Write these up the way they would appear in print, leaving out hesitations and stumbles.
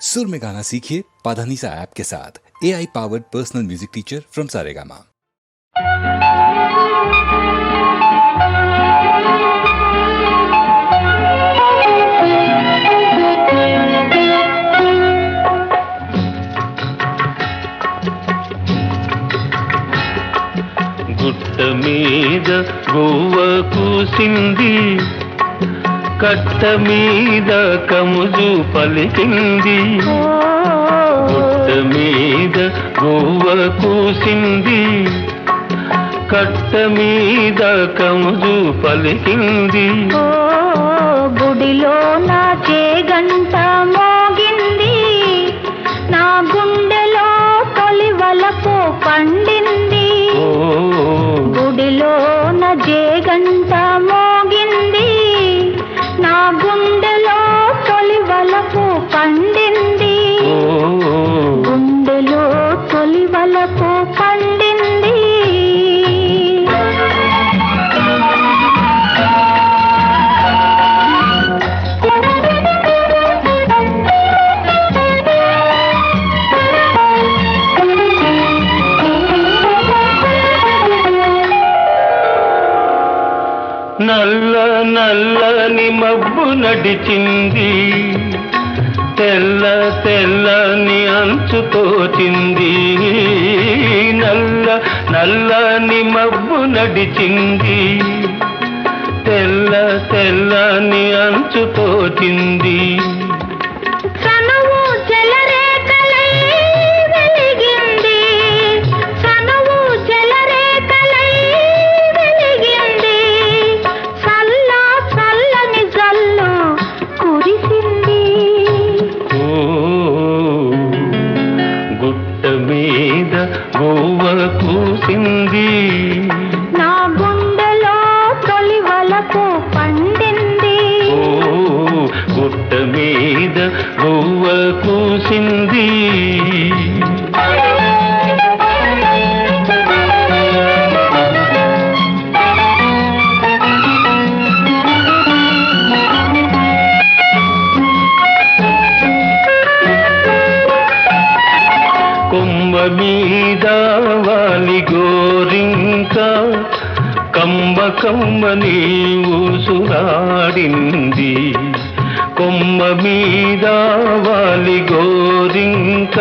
सुर में गाना सीखिए पाधानीसा ऐप के साथ। AI powered personal music teacher from Saregama. గుట్ట మీద గోవ కూసింది, కట్ట మీద కముజు పలికింది. గుట్ట మీద గోవ కూసింది, కట్ట మీద కముజు పలికింది. గుడిలో నా చేగంట మోగింది, నా గుండెలో తొలి వలపు పండింది. గుడిలో నా చేగంట మోగింది, నా గుండెలో తొలి వలపు పండింది. గుండెలో తొలి వలపు పండింది. నల్ల నల్లని మబ్బు నడిచింది, తెల్ల తెల్లని అంచు తోచింది. నల్ల నల్లని మబ్బు నడిచింది, తెల్ల తెల్లని అంచు తోచింది. గోవ కూసింది, నా గుండెలో తొలి వలపు పండింది. గుట్ట మీద గోవ కూసింది. కొమ్మ మీద వాలి గోరింక, కమ్మ కమ్మని ఊసులాడింది. కొమ్మ మీద వాలి గోరింక,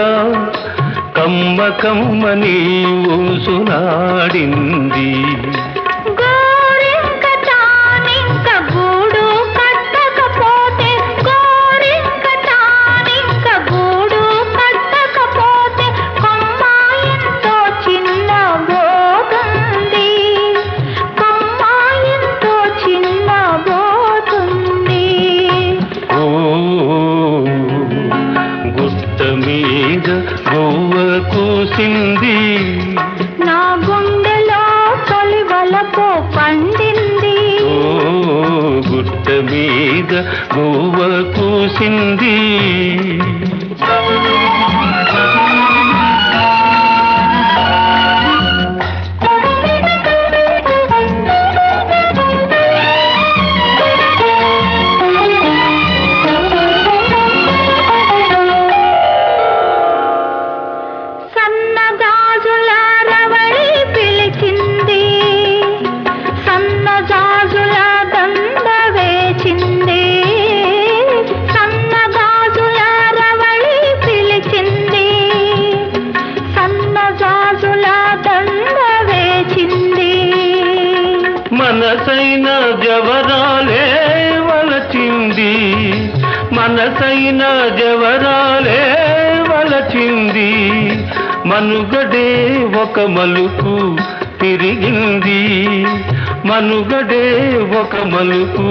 కమ్మ కమ్మని ఊసులాడింది. గోవ కూసింది, నా గుండెలో తొలి వలపు పండింది. గుట్ట మీద గోవ కూసింది. మనసైన జవరాలే వలచింది, మనసైన జవరాలే వలచింది. మనుగడే ఒక మలుపు తిరిగింది, మనుగడే ఒక మలుపు